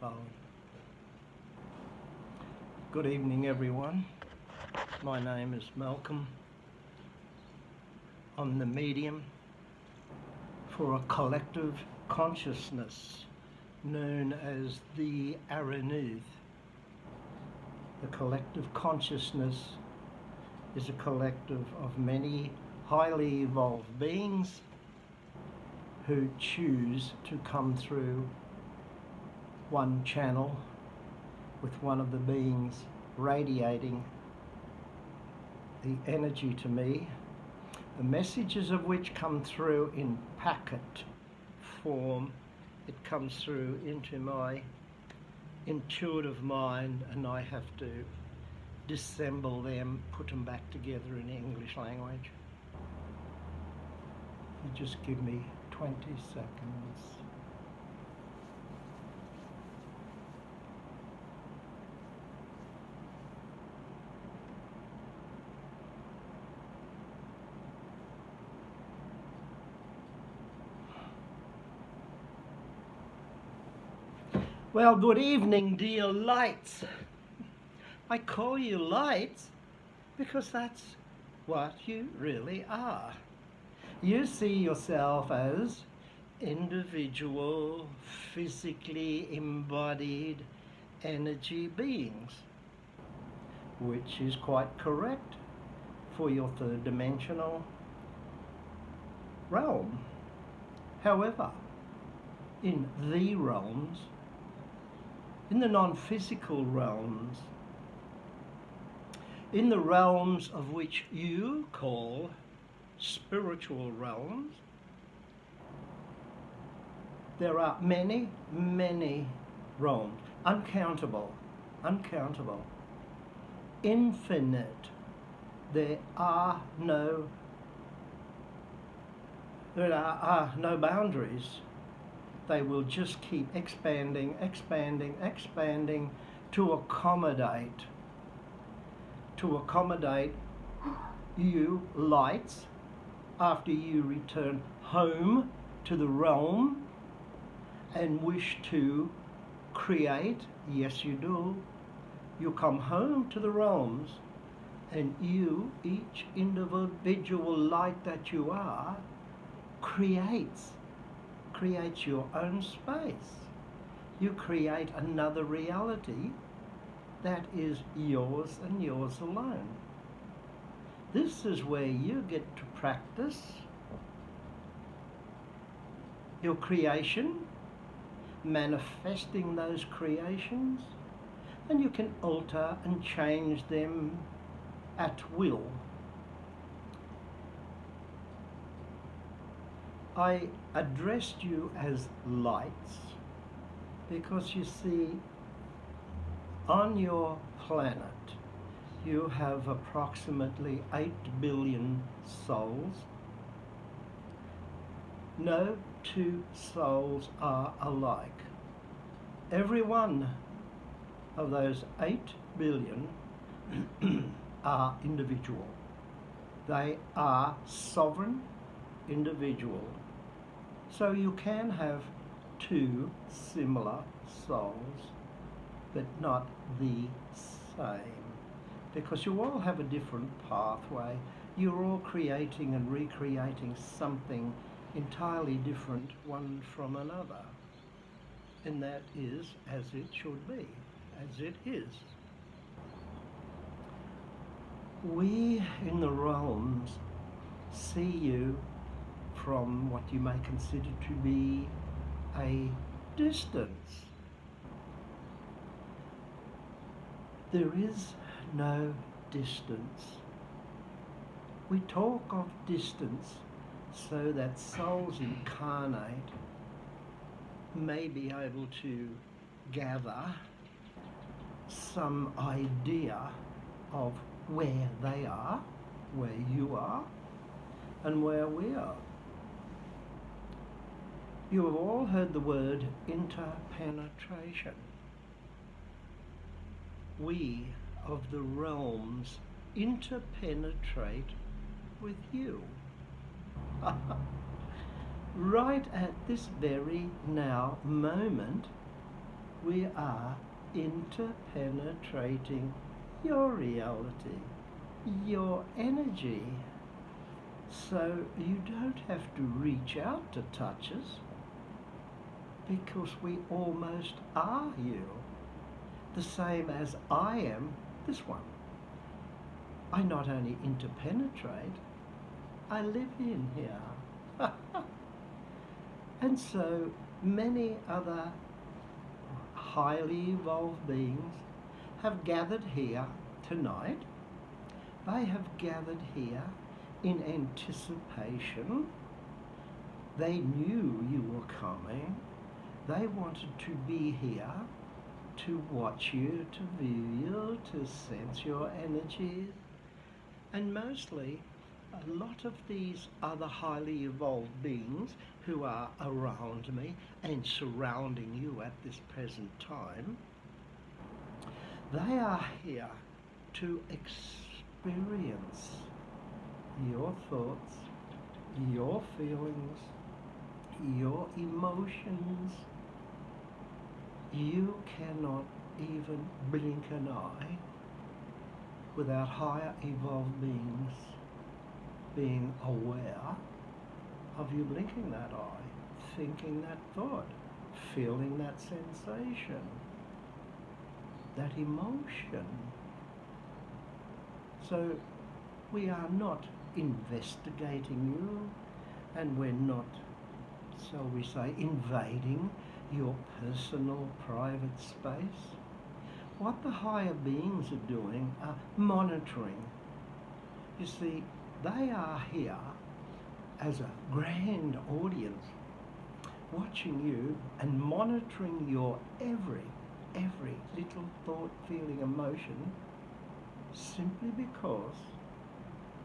Well, good evening, everyone. My name is Malcolm. I'm the medium for a collective consciousness known as the Aranuth. The collective consciousness is a collective of many highly evolved beings who choose to come through one channel with one of the beings radiating the energy to me, the messages of which come through in packet form. It comes through into my intuitive mind, and I have to disassemble them, put them back together in English language. You just give me 20 seconds. Well, good evening, dear lights. I call you lights because that's what you really are. You see yourself as individual, physically embodied energy beings, which is quite correct for your third dimensional realm. However, in the realms, in the non-physical realms, in the realms of which you call spiritual realms, there are many, many realms, uncountable, infinite. There are no boundaries. They will just keep expanding to accommodate you lights after you return home to the realm and wish to create. Yes, you do. You come home to the realms, and you, each individual light that you are, creates your own space. You create another reality that is yours and yours alone. This is where you get to practice your creation, manifesting those creations, and you can alter and change them at will. I addressed you as lights because, you see, on your planet you have approximately 8 billion souls. No two souls are alike. Every one of those 8 billion are individual. They are sovereign individual. So you can have two similar souls, but not the same, because you all have a different pathway. You're all creating and recreating something entirely different one from another, and that is as it should be, as it is. We in the realms see you from what you may consider to be a distance. There is no distance. We talk of distance so that souls incarnate may be able to gather some idea of where they are, where you are, and where we are. You have all heard the word interpenetration. We of the realms interpenetrate with you. Right at this very now moment, We are interpenetrating your reality, your energy. So you don't have to reach out to touch us, because we almost are you. The same as I am this one. I not only interpenetrate, I live in here. And so many other highly evolved beings have gathered here tonight. They have gathered here in anticipation. They knew you were coming. They wanted to be here to watch you, to view you, to sense your energies. And mostly, a lot of these other highly evolved beings who are around me and surrounding you at this present time, they are here to experience your thoughts, your feelings, your emotions. You cannot even blink an eye without higher evolved beings being aware of you blinking that eye, thinking that thought, feeling that sensation, that emotion. So we are not investigating you, and we're not, shall we say, invading your personal private space. What the higher beings are doing are monitoring. You see, they are here as a grand audience, watching you and monitoring your every little thought, feeling, emotion, simply because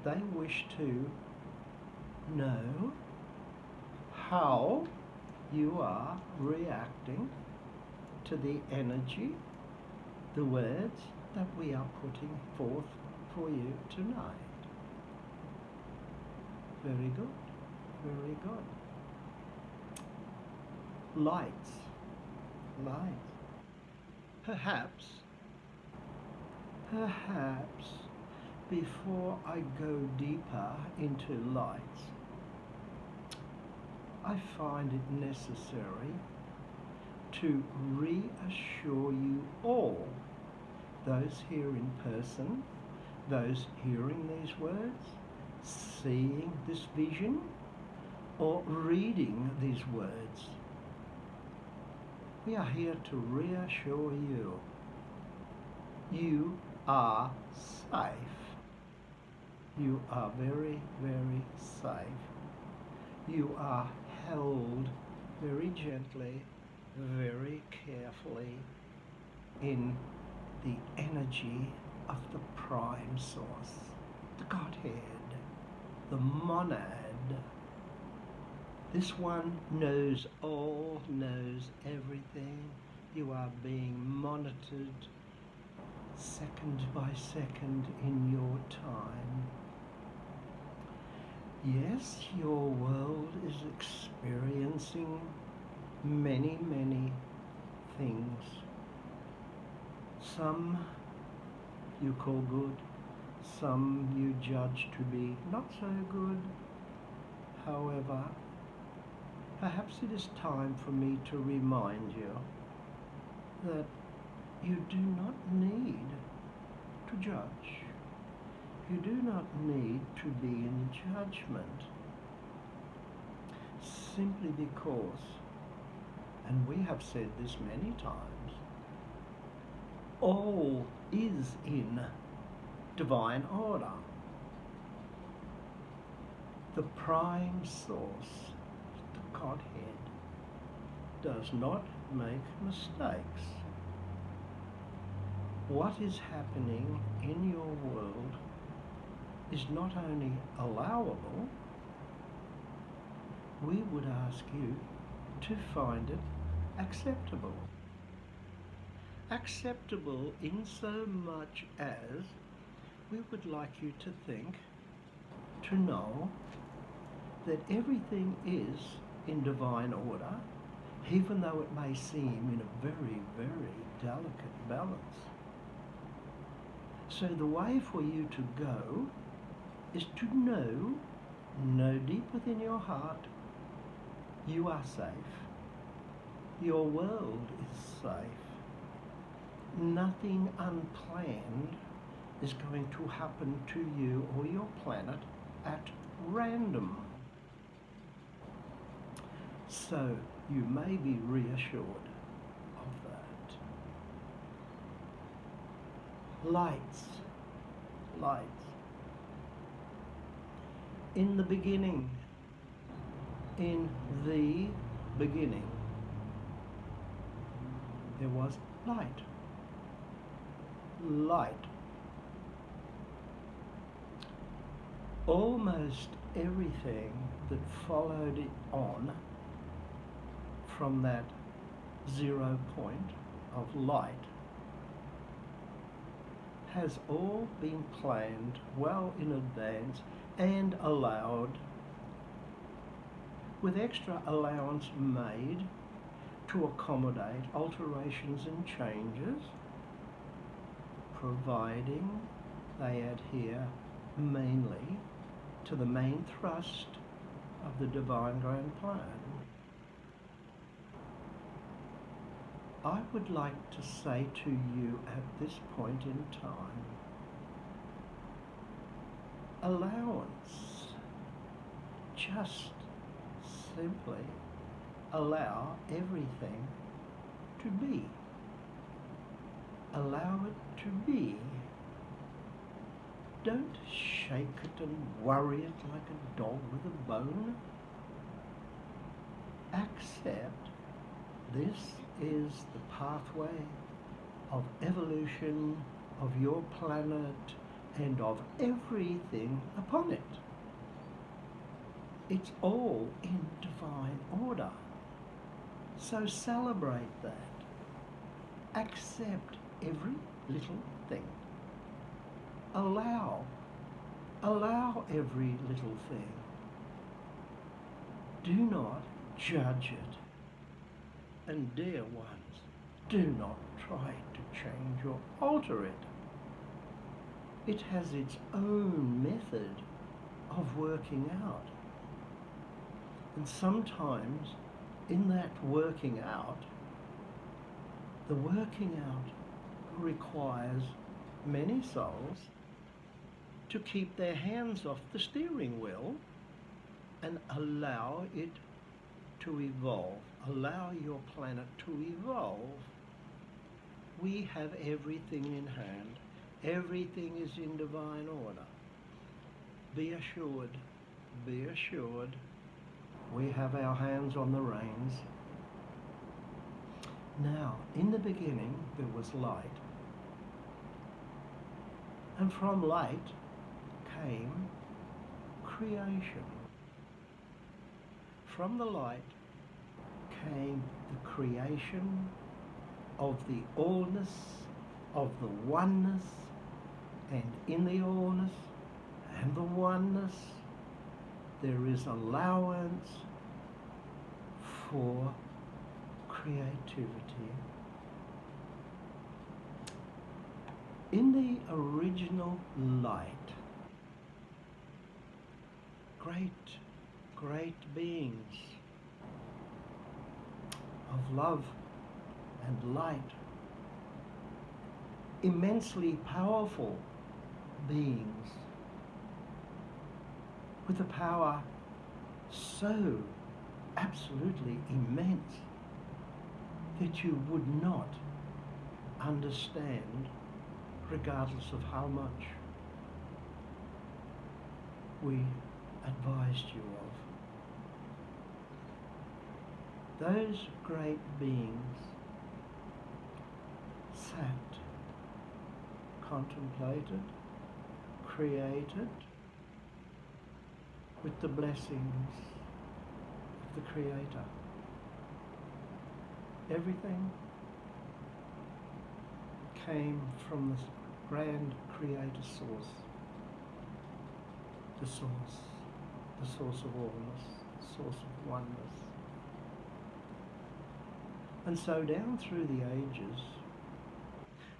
they wish to know how you are reacting to the energy, the words that we are putting forth for you tonight. Very good, very good. Lights. Perhaps, before I go deeper into lights, I find it necessary to reassure you all, those here in person, those hearing these words, seeing this vision, or reading these words. We are here to reassure you. You are safe. You are very, very safe. You are held very gently, very carefully in the energy of the prime source, the Godhead, the monad. This one knows all, knows everything. You are being monitored second by second in your time. Yes, your world is experiencing many, many things. Some you call good, some you judge to be not so good. However, perhaps it is time for me to remind you that you do not need to judge. You do not need to be in judgment, simply because, and we have said this many times, all is in divine order. The prime source, the Godhead, does not make mistakes. What is happening in your world is not only allowable, we would ask you to find it acceptable. Acceptable in so much as we would like you to think, to know that everything is in divine order, even though it may seem in a very, very delicate balance. So the way for you to go is to know deep within your heart, you are safe. Your world is safe. Nothing unplanned is going to happen to you or your planet at random. So you may be reassured of that. Lights. In the beginning, there was light. Almost everything that followed it on from that 0 point of light has all been planned well in advance and allowed, with extra allowance made to accommodate alterations and changes, providing they adhere mainly to the main thrust of the divine grand plan. I would like to say to you at this point in time, allowance. Just simply allow everything to be. Allow it to be. Don't shake it and worry it like a dog with a bone. Accept this is the pathway of evolution of your planet and of everything upon it. It's all in divine order. So celebrate that. Accept every little thing. Allow every little thing. Do not judge it. And dear ones, do not try to change or alter it. It has its own method of working out. And sometimes in that working out, the working out requires many souls to keep their hands off the steering wheel and allow it to evolve. Allow your planet to evolve. We have everything in hand. Everything is in divine order. Be assured, we have our hands on the reins. Now, in the beginning, there was light. And from light came creation. From the light came the creation of the allness, of the oneness, and in the allness and the oneness there is allowance for creativity. In the original light, great beings of love and light, immensely powerful beings with a power so absolutely immense that you would not understand regardless of how much we advised you of. Those great beings sat, contemplated, created with the blessings of the Creator. Everything came from the grand Creator source, the source of allness, the source of oneness. And so down through the ages,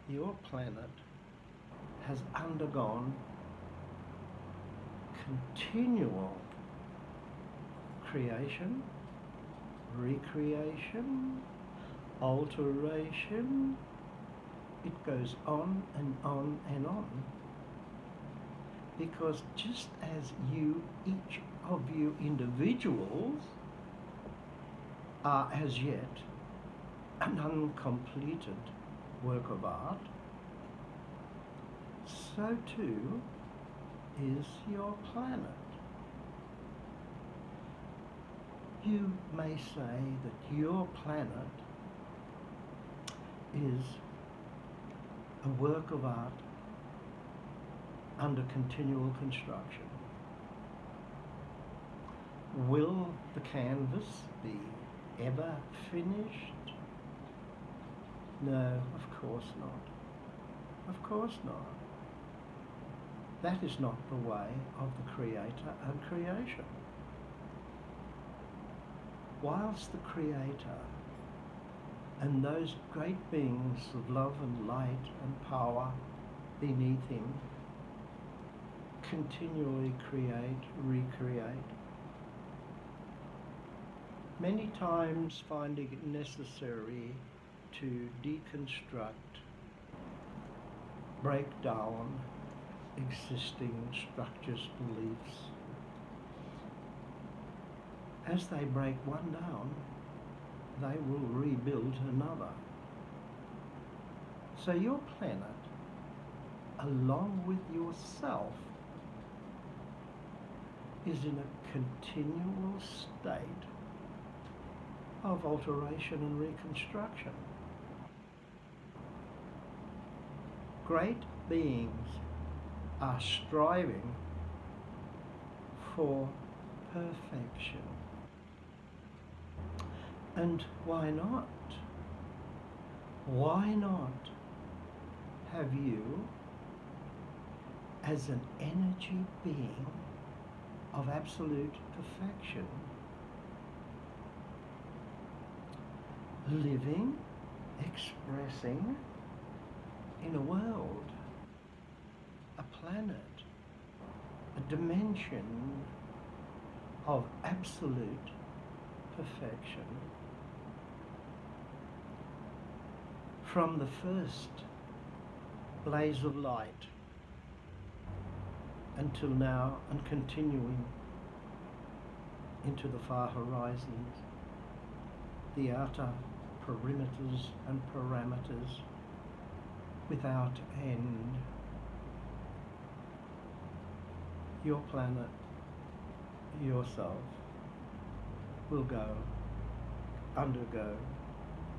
your planet has undergone continual creation, recreation, alteration. It goes on and on and on. Because just as you, each of you individuals, are as yet an uncompleted work of art, so too is your planet. You may say that your planet is a work of art under continual construction. Will the canvas be ever finished? No, of course not. Of course not. That is not the way of the Creator and creation. Whilst the Creator and those great beings of love and light and power beneath him continually create, recreate, many times finding it necessary to deconstruct, break down existing structures, beliefs. As they break one down, they will rebuild another. So your planet, along with yourself, is in a continual state of alteration and reconstruction. Great beings are striving for perfection. And why not? Why not have you, as an energy being of absolute perfection, living, expressing in a world, a planet, a dimension of absolute perfection, from the first blaze of light until now, and continuing into the far horizons, the outer perimeters and parameters without end. Your planet, yourself, will undergo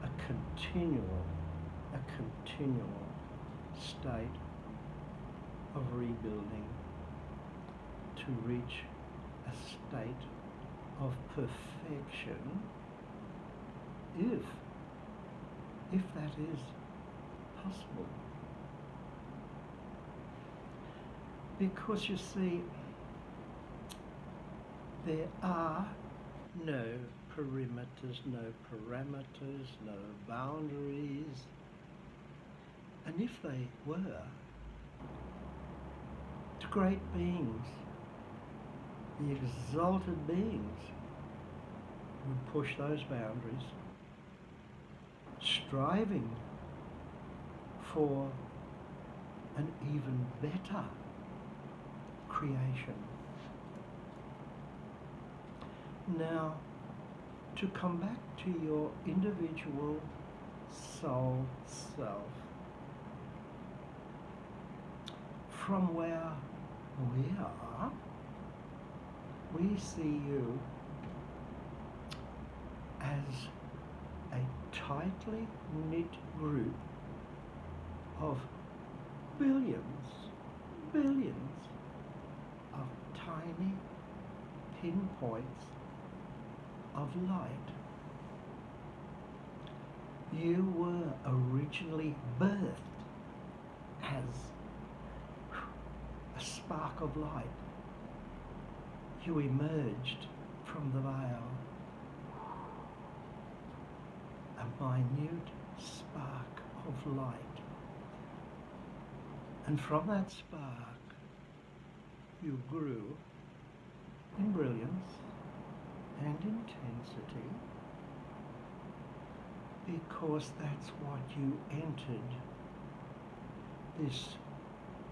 a continual state of rebuilding to reach a state of perfection, if that is possible. Because you see, there are no perimeters, no parameters, no boundaries. And if they were, the great beings, the exalted beings, would push those boundaries, striving for an even better creation. Now, to come back to your individual soul self, from where we are, we see you as a tightly knit group of billions of tiny pinpoints of light. You were originally birthed as a spark of light. You emerged from the veil, a a minute spark of light. And from that spark, you grew in brilliance and intensity, because that's what you entered this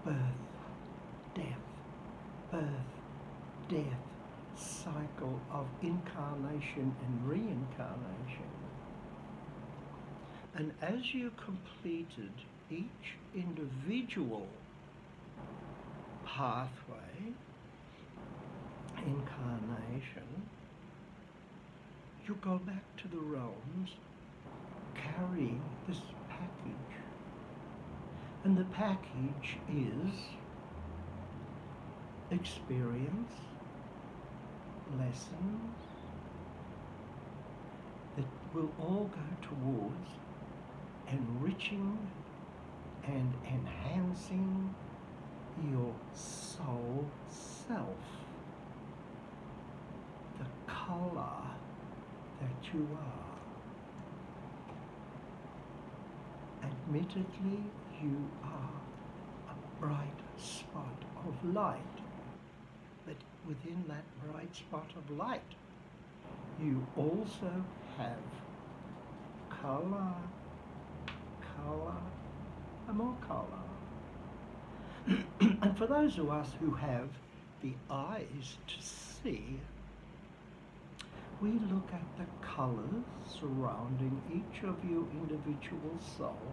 birth, death cycle of incarnation and reincarnation. And as you completed each individual pathway, incarnation, you go back to the realms carrying this package. And the package is experience, lessons that will all go towards enriching and enhancing your soul self, the colour that you are. Admittedly, you are a bright spot of light, but within that bright spot of light, you also have colour, and more colour. And for those of us who have the eyes to see, we look at the colours surrounding each of your individual soul,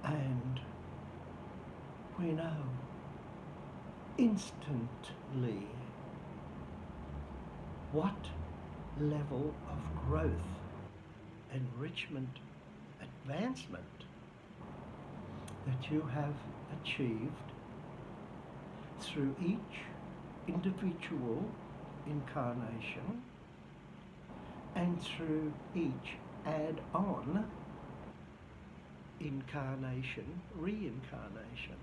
and we know instantly what level of growth, enrichment, advancement that you have achieved through each individual incarnation and through each add-on incarnation, reincarnation.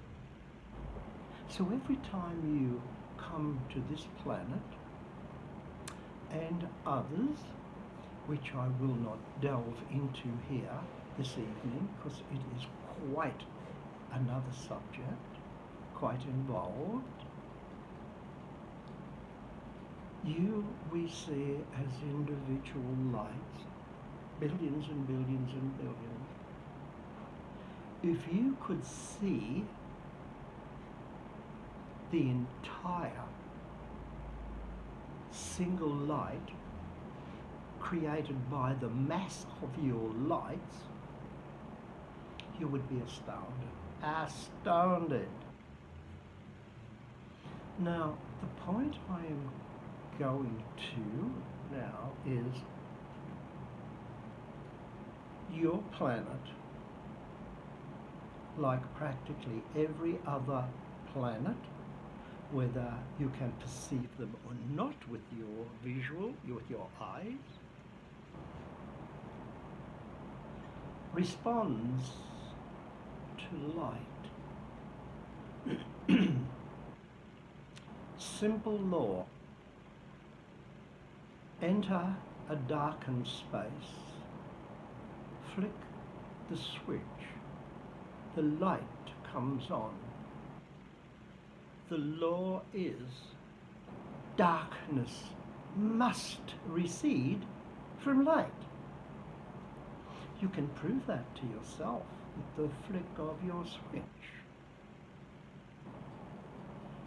So every time you come to this planet and others, which I will not delve into here this evening because it is quite another subject, quite involved, you we see as individual lights, billions and billions and billions. If you could see the entire single light created by the mass of your lights, you would be astounded. Astounded. Now, the point I am going to now is your planet, like practically every other planet, whether you can perceive them or not with your visual, with your eyes, responds to light. Simple law. Enter a darkened space, flick the switch, the light comes on. The law is darkness must recede from light. You can prove that to yourself with the flick of your switch.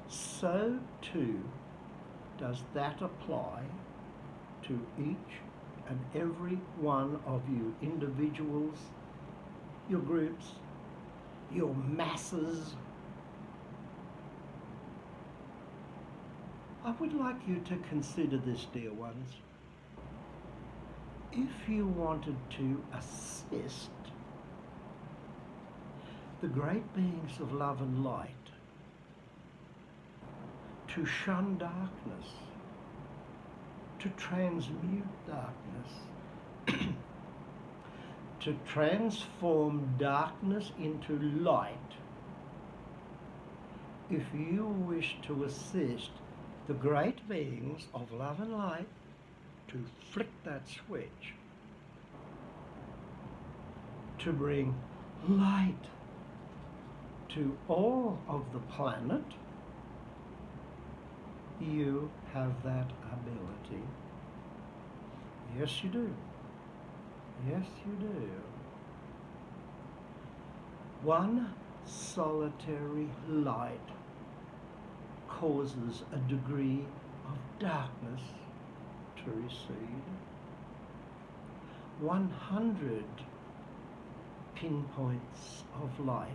So too does that apply to each and every one of you individuals, your groups, your masses. I would like you to consider this, dear ones. If you wanted to assist the great beings of love and light to shun darkness, to transmute darkness, to transform darkness into light, if you wish to assist the great beings of love and light to flick that switch, to bring light to all of the planet, you have that ability. Yes, you do. Yes, you do. One solitary light causes a degree of darkness to recede. 100 pinpoints of light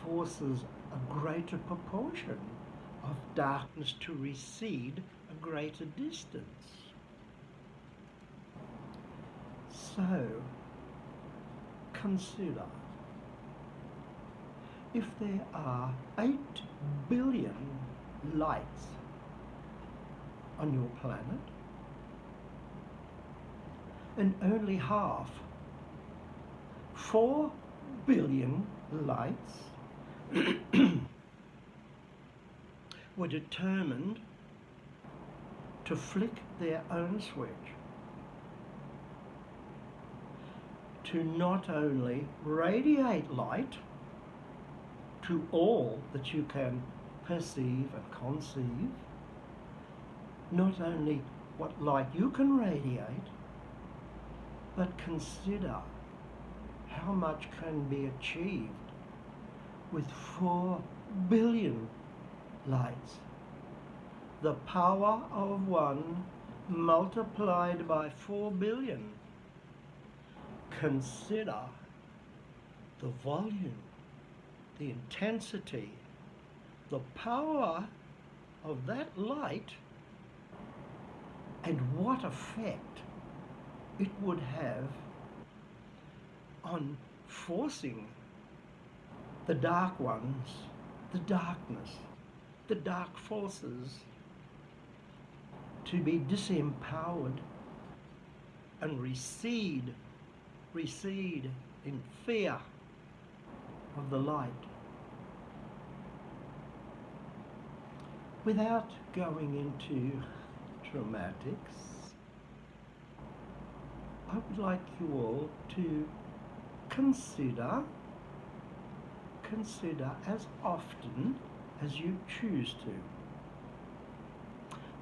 forces a greater proportion of darkness to recede a greater distance. So, consider, if there are 8 billion lights on your planet, and only half, 4 billion lights, were determined to flick their own switch to not only radiate light to all that you can perceive and conceive, not only what light you can radiate, but consider how much can be achieved with 4 billion lights. The power of one multiplied by 4 billion. Consider the volume, the intensity, the power of that light, and what effect it would have on forcing the dark ones, the darkness, the dark forces to be disempowered and recede in fear of the light. Without going into dramatics, I would like you all to consider as often as you choose to.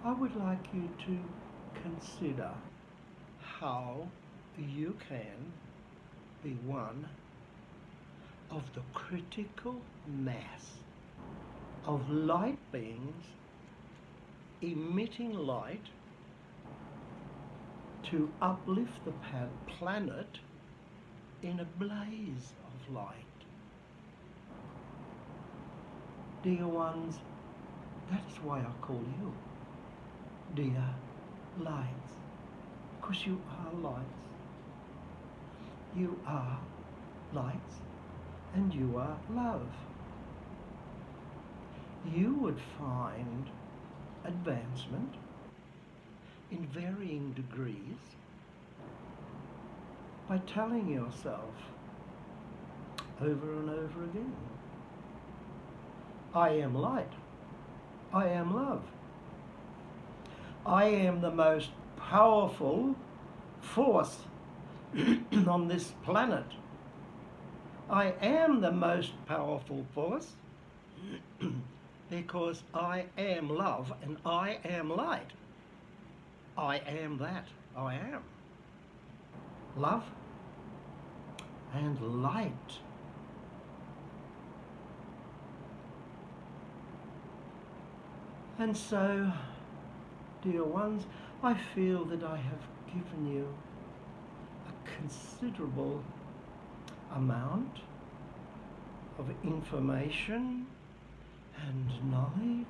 I would like you to consider how you can be one of the critical mass of light beings emitting light to uplift the planet in a blaze of light. Dear ones, that's why I call you dear lights, because you are lights. You are lights and you are love. You would find advancement in varying degrees by telling yourself over and over again, I am light, I am love, I am the most powerful force on this planet. I am the most powerful force because I am love and I am light. I am that. I am love and light. And so, dear ones, I feel that I have given you a considerable amount of information and knowledge.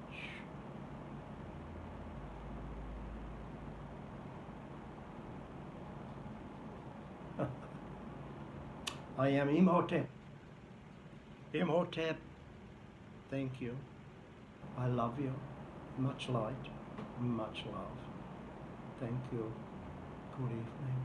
I am Imhotep. Imhotep, thank you. I love you. Much light, much love. Thank you. Good evening.